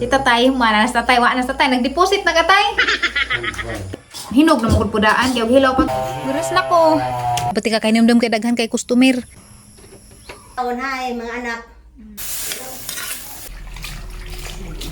Kita tayo, mana nasa tayo, wa nasa tayo, nag-deposit na ka tayo. Hinog na mukul pudaan, kaya hilaw pa. Guras na ko. Pati ka kayo nimdam kay daghan kay customer. Hi, mga anak.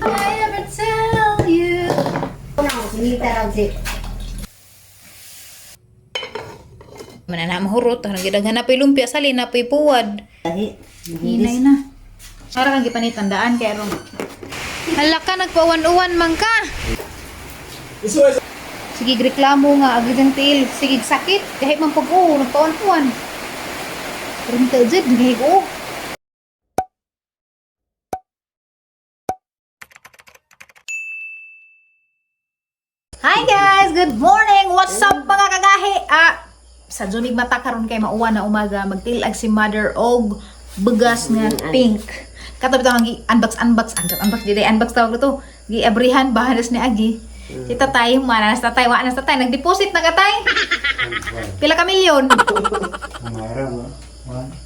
I ever tell you. Sinita raw si. Manana mahurot, nagidaghan na pa'y lumpia, sali na pa'y puwad. Hinay na. Para kang gipanitandaan kaya ron. Hala ka, nagpawan-uwan man ka. Sige, reklamo nga, agad til. Sige, sakit. Kahit man pag-uho, nagpawan-uwan. Pero nito, Jed, kahit ko. Hi guys! Good morning! What's up mga kagahi? Sa Junig mata karon kay mauwan na umaga, magtilag si Mother og bugas nga pink. Katabi ito ang unbox dito. Unbox tawag ito. Gi-abrihan, bahanas ni Agi. Kita tayo, mana nasa tayo, wa nasa tayo. Nag-deposit na ka tayo. Pila ka milyon?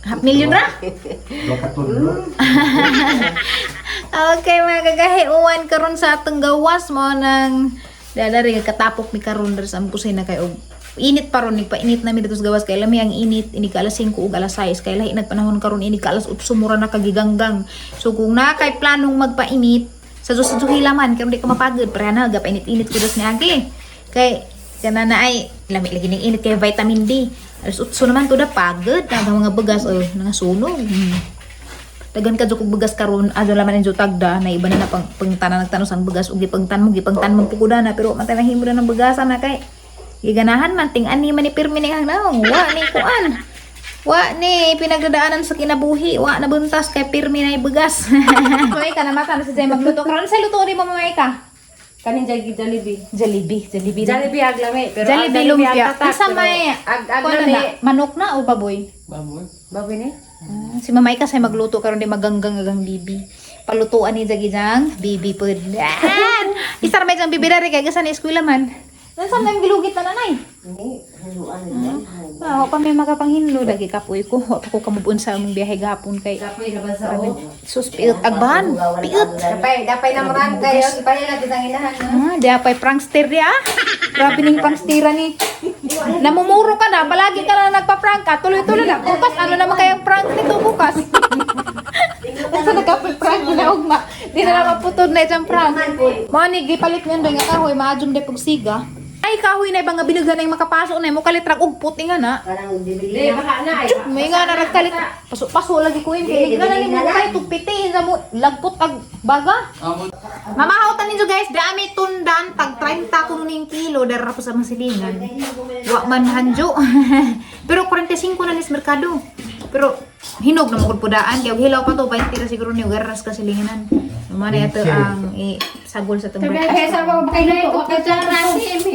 Half million ra? Okay mga kagahi, uwan karon sa atong gawas mo ng dadari katapok mi karon sa ambusay na kayo. Init pa ron, nagpainit namin dito sa gawas kay lami ang init, ini ka alas 5 ug alas 6 kay lahi nagpanahon karon ini ka alas 8 mura na kagiganggang. So kung na kay planong magpainit sa hilaman kay di ka mapagod para na gapainit-init kudos ni Agi. Kay kana na ay lami lagi ning init kay vitamin D. Alas 8 naman to da pagod na mga bugas nga sunog. Dagan ka jukog bugas karon ado laman ang jutagda na iba na pangtanan nagtanos ang bugas ug gipangtan mo pukuda na pero matay na himo na ng bugasan na kay giganahan man ting ani man ni pirmi ning hangnaong wa ni kuan wa ni pinagdadaanan sa kinabuhi wa na buntas kay pirmi na bugas. May ka na mata na sa jay magluto karon sa luto ni mo mamay ka Kanin Jollibee aglame pero Jollibee lumpia asa pero may aglame manok na o baboy baboy ni si mamay ka say magluto karon di maganggang bibi palutuan ni jagijang bibi pud isar may jang bibi dari kay gasan eskwela man. Saan nang gilugit na nanay? Hindi, haluan Ako pa may makapanghinlo lagi kapoy ko. Ako kamubun sa among biyahe gapon kay kapoy na ba sa o sus piut agban. Piut. Dapay na maran kayo ipaya natin ang inahan Di apay prankster di Grabe ning prankstera ni. Namumuro ka na, palagi ka na nagpa-prank ka. Tuloy-tuloy na. Bukas ano naman kayang prank nito bukas? Basta nagka-prank na ugma. Di na naman putod na itong prank. Mga ni gipalit niyan doon nga kahoy, maadjum de pagsiga. Ay kahoy na ibang binughan na yung makapasok na mo kalitrag ugput nga na. Parang le baka na ay May nga na nagkalit. Paso lagi ko yung pinig na ni mo kay tugpitiin sa mo lagpot ag baga. Mamahautan ninyo guys, dami tundan tag 30 kung ning kilo dara po sa masilingan. Wa man hanjo. Pero 45 na nis merkado. Pero hinog na mo pudaan kay hilaw pa to 20 ra siguro ni garas ka silinganan. Mana ito ang sagol sa tong kaysa ba kay ko kasi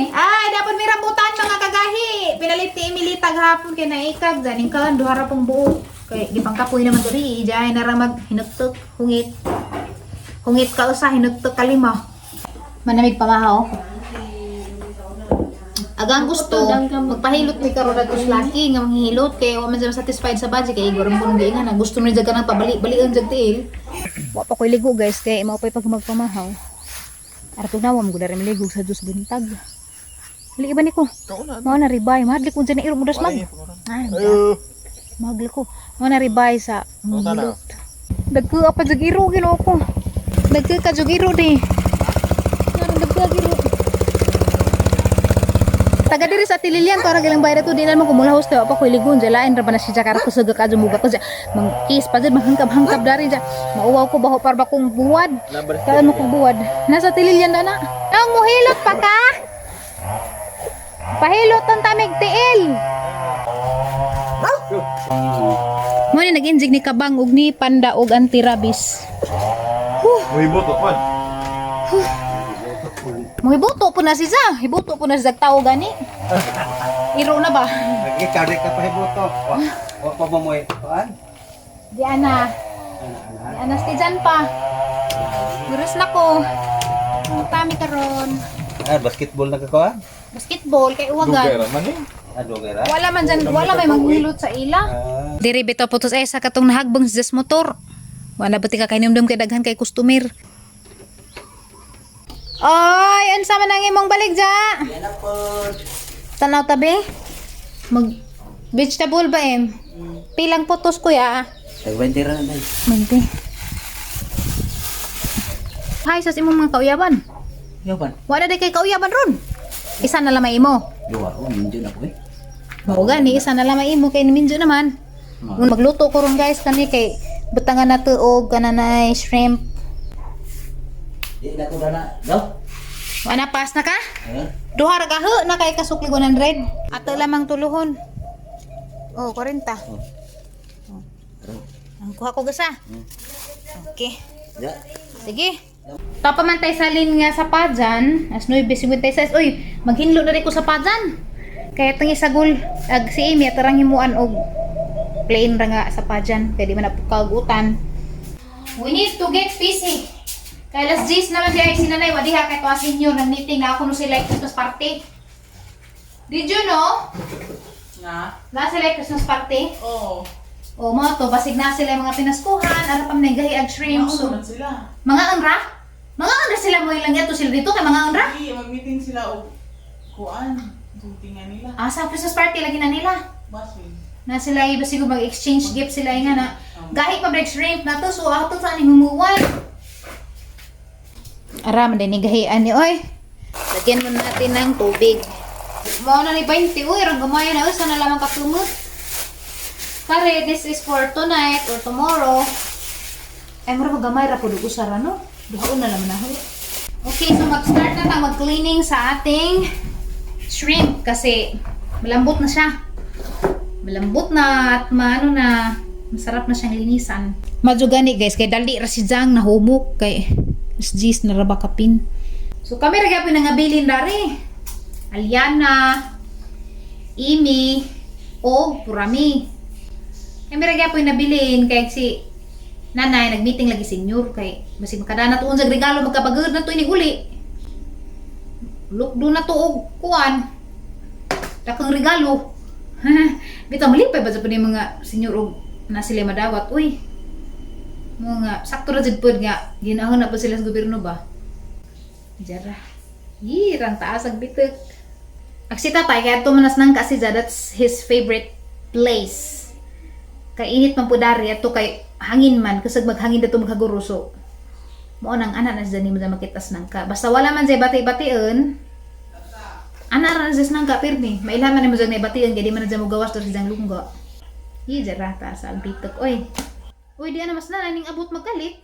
Ay, dapat may rambutan mga kagahi. Pinalit ni Emily taghapon kay naikag ganing kalan duha pang buo. Kay gipangkapoy naman diri, ijay na ra mag hinugtok, hungit. Hungit ka usa hinugtok kalima. Manamig pamahaw. Agang gusto magpahilot ni karon adto sa laki nga manghilot kay wa man siya satisfied sa budget kay igor mo nga na gusto ni jaga nang pabali-balian jag tiil. Wa pa koy ligo guys kay mao pay pag magpamahaw. Arto na wam gudar miligog sa Diyos buntag. Dili ba niko? Mao na ribay, mahadli ko dyan irong mudas mag. Mahadli ko. Mao na ribay sa hilot. Dagko pa jag iro gino ko. Dagko ka jag iro di. Dagko iro. Taga diri sa Tililian para gilang bayra to dinan mo kumula host pa ko ligon jalain ra ba na si Jakarta ko saga ka muga ko mangkis pa jud manghangkab dari ja mauwaw ko baho para ba kong buwad kalan mo kong buwad nasa Tililian na ang muhilot pa ka pahilot ang tamig tiil mo ni nag-injig ni kabang ug ni panda ug anti-rabies Muhibot ko. Muhibuto po na si Za. Hibuto po na si Zag tao gani. Iro na ba? Nag-ikarik ka pa hiboto. O pa mo mo itoan? Di ana. Di ana stijan pa. Guros na ko. Tami karon. Basketball na kakuan? Basketball kay uwagan. Dogera. Wala man dyan, wala may manghilot sa ila. Diri bitaw putos sa katong nahagbang sa motor. Wala ba ti ka kay nimdum kay daghan kay customer. Ay, unsa man ang imong balik ja? Yan na po. Tanaw tabi. Mag vegetable ba em? Pilang putos kuya? Tag-20 ra na. Mente. Hay, sas imong mga kauyaban. Yaban. Wala day kay kauyaban ron. Isa na lamay imo. Duwa ko, minjo na ko eh. Mao gani isa na lamay imo kay minjo naman. Ngun magluto ko ron guys kani kay butangan na tuog kananay shrimp. Di na ko na. Daw. Wala pas na ka? Eh? Duha ra ka na kay kasukli 100. Ato lamang tuluhon. Oh, 40. Oh. Ang kuha ko gasa. Okay. Ya. Sige. Tapamantay salin nga sa padyan, as 9:56. Uy, maghinlo na rin ko sa padyan. Kaya itong isagol, si Amy, atarang himuan og plain ra nga sa padyan. Kaya di man na kagutan. We need to get busy. Kaya las 10 naman di ay sinanay, wadiha kay to senior ng meeting na ako no sila Christmas party. Did you know? Nga? Na sila Christmas party? Oo. O mo to, basig na sila yung mga pinaskuhan, ano pang nagahi ag shrimp. So, Naunan sila. mga anra? Mga anra sila mo ilang yato sila dito kay mga anra? Hindi, mag-meeting sila o kuan. Sultingan nila. Ah, sa Christmas party lagi na nila. Basin. Na sila iba siguro mag-exchange gift sila nga na gahi pa break shrimp na to so ato sa aning humuwan. Aram din ni gahian ni oy. Lagyan mo natin ng tubig. Mao na ni 20 oy, rang gamay na usa na lamang katumot. Kare, this is for tonight or tomorrow. Ay mura magamay ra pud usara no. Duhaon na naman ako. Okay, so mag-start na tayo mag-cleaning sa ating shrimp kasi malambot na siya. Malambot na at maano na masarap na siyang linisan. Madyo gani guys, kay dali ra si Jang nahumok kay SG's na raba kapin. So kami ra gyapon nga bilin dari. Aliana, Imi, o Purami. Kami ra gyapon nabilin kay si nanay nagmeeting lagi senior kay basig makadana tuon sa regalo magkapagod na to ini uli. Look do na to og kuan. Dakang regalo. Bitaw malipay ba sa pud mga senior og na sila madawat. Uy. Mga sakto ra jud pud nga ginahon na pa sila sa gobyerno ba. Jara. Hirang taas ang bitek. Aksita tay kaya tumanas nang kasi that's his favorite place. Kay init man pud dari ato kay hangin man kusag maghangin dato maghaguruso. Mo nang ana na sa nimo makitas nang ka. Basta wala man say bati-bation. Ana ra sa nang ka pirmi. Mailhaman ni mo sa batian kay di man sa mo gawas sa jang lungga. Jara taas ang bitek. Oy. Uy, di na mas nanay ning abot magkalit.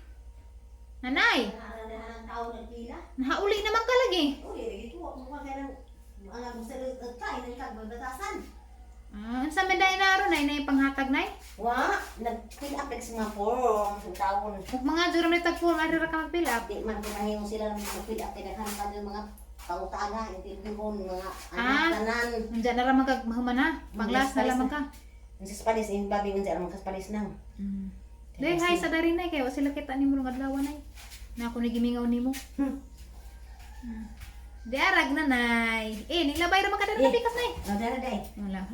Nanay, nahauli naman ka lagi. Ah, sa menday na aron nay nay panghatag nay. Wa, nag-fill up sa mga form, sa taon. Ug mga juro ni tagpul ari ra ka mag-fill up. Di man pinahimo sila ng mag-fill up pinaghan pa yung mga pangutana, interviewon, mga Ah. anak tanan. Nandiyan na ra magmahuma na. Panglas na lamang ka. Ang sa Spanish, yung babi nga ang Spanish nang. Dai hay sa dari nay kay wa sila kita nimo ng adlaw nay. Na ako nagimingaw nimo. Di arag na nay. Nilabay ra man ka dara pikas nay. No, dara day.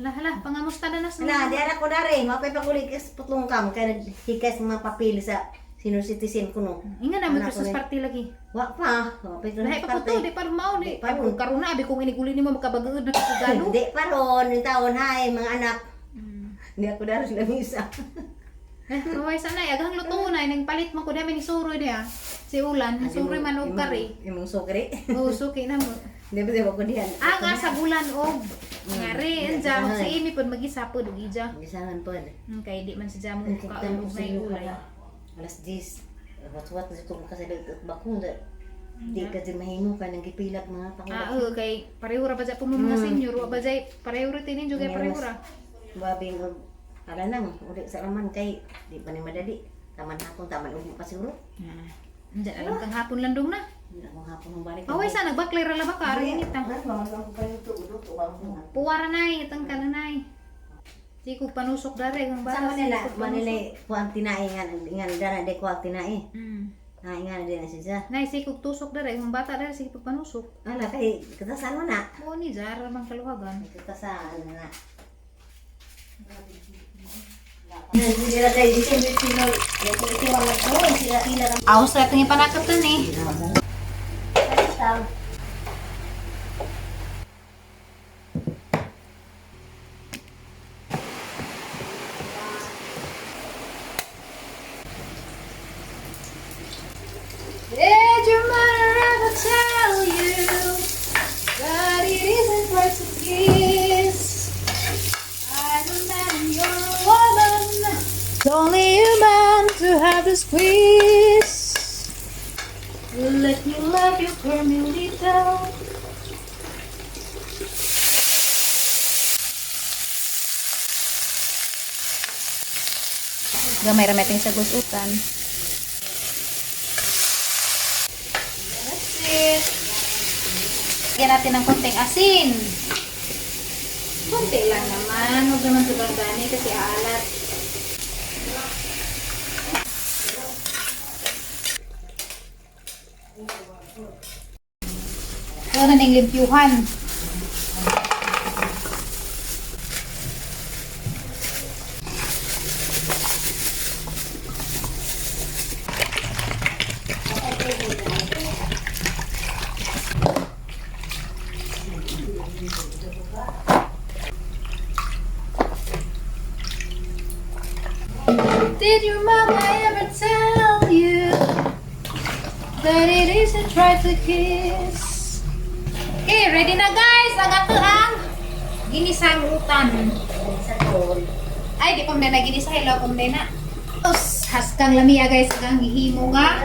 Hala, pangamusta na nas. Ala, dara ko dari, mapay pagulig kas putlong kam kay naghikas mga papel sa senior citizen ko no. Inga na may Anak ko Christmas na- party lagi. Wa pa, mapay ko Lahi pa ko to, di pa mao di. Di pa ron. Karon na abi kung iniguli nimo makabagod na kasugalo. Hindi pa ron, yung taon hay mga anak. Hindi ako dari sila misa. Kaway sanay, agang luto na, nang palit man ko dami ni Suroy diha. Si Ulan, ni Suroy man og kari. Imong sukri. Oh, suki na mo. Di ba ko diyan. Aga sa bulan og ngari enja si Amy pud mag-isa pud og ija. Gisangan po. Kay di man si Jamo Ang ka kitan og ko sa may iyo ulay. Alas 10. Wat-wat na itong kasalit at bakong da. Di ka din mahimo ka nang gipilat mga Ah, pangulat. kay pareho ra ba sa puno mga senior, wa ba jay pareho ra tinin jud kay pareho ra. Babing og ala nang uli sa raman kay di pa ni madali. Taman hapon, taman uli pa siguro. Andiyan alam kang hapon landong na. Hindi ako hapon ng balik. Away sa nagbakler ra ba ka ari init ta. Puwara nay, itang kananay. Di ko panusok dari kung Sa bata. Manila, Manila ko ang tinai ngan dara de ko ang tinai. Mm. Nga din na siya. Nay, si kog tusok dari kung bata dari sige pagpanusok. Ala kay katasan mo na. Mo ni Zara bang kaluhagan. Katasan na. Sila tayo dito yung sila. Yung sila ko, sila Aos ra tong ipanakap na ni. to squeeze. Let me love you, Carmelita. Gamay rameting sa gusutan. That's it. Lagyan natin ng konting asin. Konti lang naman. Huwag naman sobrang dami kasi aalat. Ito na ng limpyuhan. Did your mama ever tell you that it isn't right to kiss? Okay, ready na guys. Ang ato ang ginisang utan. Ay, di pa na ginisa. Hello, kung na. Tapos, haskang lamia guys. Ang hihimo nga.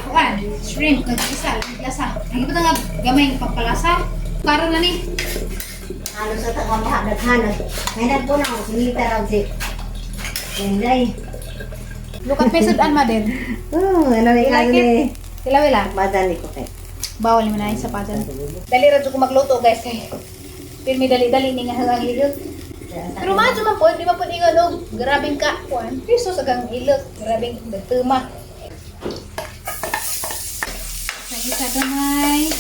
Kuan, shrimp, nag-isa, lasa. Ang iba nga gamay ng pampalasa. Karon na ni. Ano sa taga naghanap. Ngayon po na ako, sinilita raw si. Hindi. Look at mesud-an ma din. Ano na You like ni? Sila wala. Madali ko kay. Bawal mo na sa padan. Dali ra jud ko magluto guys kay. Pirmi dali-dali ni nga hangang ilot. Pero madyo man po, di ba po ingon og grabing ka kuan. Piso sa gang ilot, grabing dagtuma. Sa isa gamay.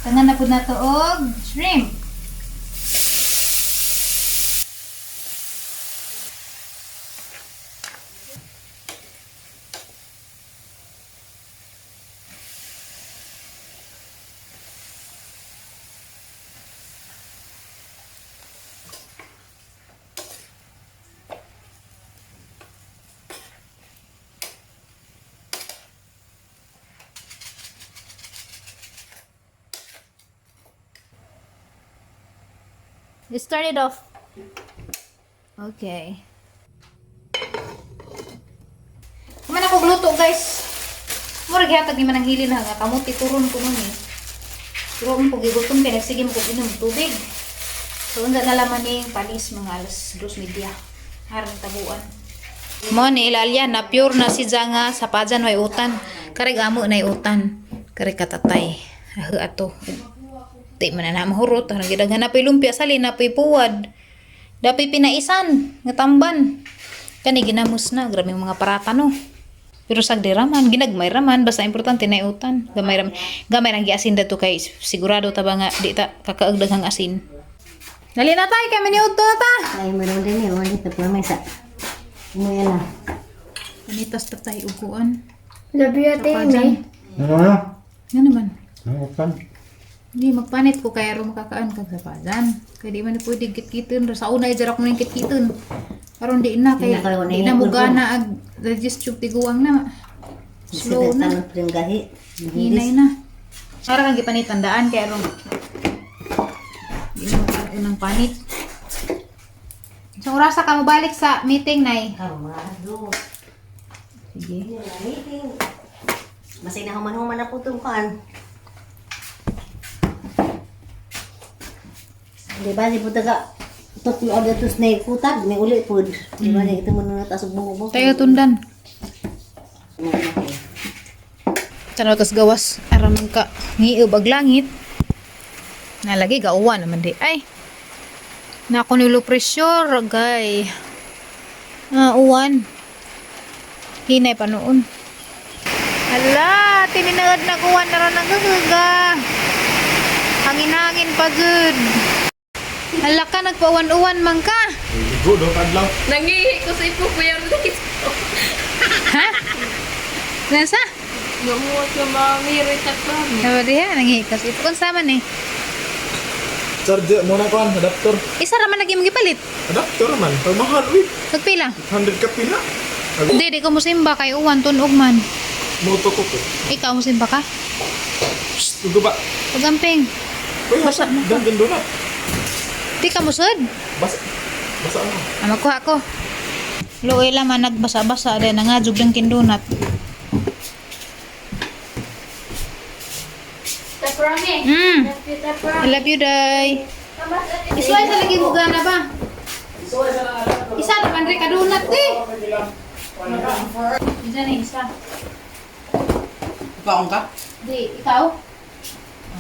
Tangan na pud nato og shrimp. You started off. Okay. Kuman ako gluto guys. Murag hatag ni manang hilin na nga kamuti turon ko nun eh. Pero mo gigutom kay nagsige mo kog inom tubig. So unda na laman ning panis mga alas 2:30. Harang tabuan. Mo ni ilalya na pure na si Janga sa pajan way utan. Kareg amo nay utan. Kareg katatay. Ato. Di man na mahurot, ang gidaghan na po'y lumpia sali na po'y puwad. Dapoy pinaisan, nga tamban. Kani ginamos na, grabe yung mga parata no. Pero sagdi raman, ginagmay raman, basta importante na iutan. Gamay rang giasin dato kay sigurado ta ba nga di ta kakaagdag ang asin. Dali na tayo, kay maniudto na ta. Ay meron din ni, wala ta pa may sa. Umuya na. Panitas ta tayo uguan. Labi ate ni. Ano? Nga naman. Ano kan? Hindi, magpanit ko kaya ro makakaan kag sa padan. Kaya di man pwede kit-kiton. Sa una, jarak mo yung kit-kiton. Karon di na, kaya di na mo gana ag digest tube tiguang na. Slow na. Tanong pring gahi. Hinay na. Para kang gipanit tandaan kaya ro. Di mo karoon ng panit. So, orasa ka mo balik sa meeting, Nay. Kamado. Sige. Masay na human-human na po itong kan. Di ba, di po taga tutlo o dito na ikutag, may uli po. Di ba, ito mo na tasog bubo. Tayo tundan. Tanong kas gawas. Araman ka. Ngiib ag langit. Nalagi gauwan naman di. Ay. Nako nilo pressure, gay. Uwan. Hinay pa noon. Hala, tininagad na kuwan na ron ang gagaga. Hangin-hangin pa good. Hala ka, nagpauwan-uwan man ka. Ligo do kadlaw. Nangihi ko sa ipo kuya Rulis. Ha? Nasa? Namuot ka mamiri sa kami. Sabi diha, nangihikas. Ito kung sama ni. Charger mo na kan, adapter. Isa raman lagi magipalit. Adapter man, mahal uy. Nagpila. 100 ka pila. Hindi, di ko musimba kay uwan, tunog man. Moto ko ko. Ikaw musimba ka? Psst, tugo ba? Pagamping. Uy, basa. Gandun doon na. Di ka musod. Basa. Basa ano? Makuha ko. Luoy laman nagbasa-basa din nangajug lang kindunat. Taprami. I love you, day. Isuway sa lagi mo gana ba? Isa naman rin kadunat eh. Isa na isa. Ikaw ka? Di, ikaw?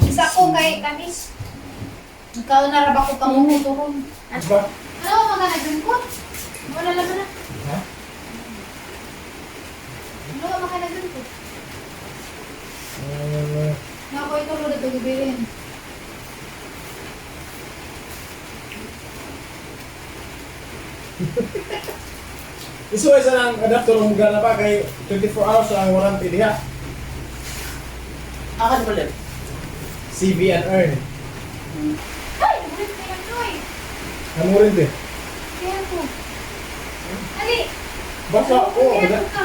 Isa ko kay Kamis. Ikaw na raba ko kamuhuturon. Ano mga nagdungkot? Wala naman na. Ha? Ano mga nagdungkot? Nako ito rin ito gibilin. Isuway sa nang adapter ng gana pa kay 24 hours ang warranty diha. Akan mo lang. CV and earn. Ay! Nagulit ka lang Troy! Ano rin din? Kaya ko. Ali! Basta ko. Kaya ka.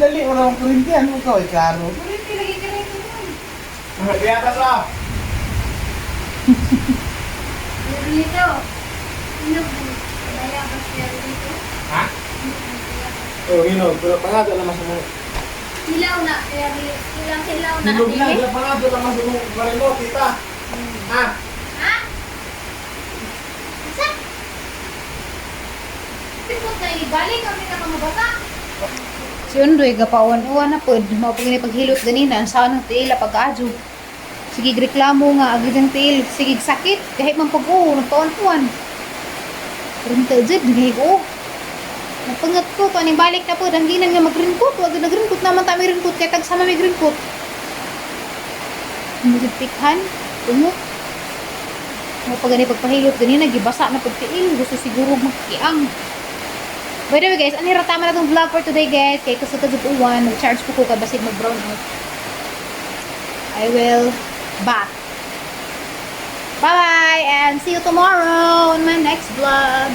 Dali mo naman kurintihan mo ikaw, klaro. Nagulit ka lagi ka rin ito Troy. Kaya ka sa. Dito. Ano po? Kaya ba siya dito? Ha? Oh, hinog. Pero pangato lang mas mo. Hilaw na. Kaya ilang hilaw na. Hinog na. Pero pangato lang mas mo. Parin mo, tita. Ha? Ha? Isa? Tipot na ibalik kami na kamabata. Si Undoy, gapawan-uwan na po. Mapagin paghilot ganina. Saan ang tiila pag-adyo. Sige, reklamo nga. Agad ang tiil. Sige, sakit. Kahit man pag-uwan. Nagpawan-uwan. Pero nagtajid. Nagahig ko. Napangat ko. Paning balik na po. Dangginan nga mag-ringkot. Wag nag-ringkot naman tayo may ringkot. Kaya tagsama may ringkot. Nagpikhan. Tungo. Mapagani pagpahilot ganina. Gibasa na pagtiil. Gusto siguro magkiang. By the way guys, anira tama na itong vlog for today guys. Kaya kasutagod uwan, nag-charge ko kay basit mag-brown out. I will back. Bye and see you tomorrow in my next vlog.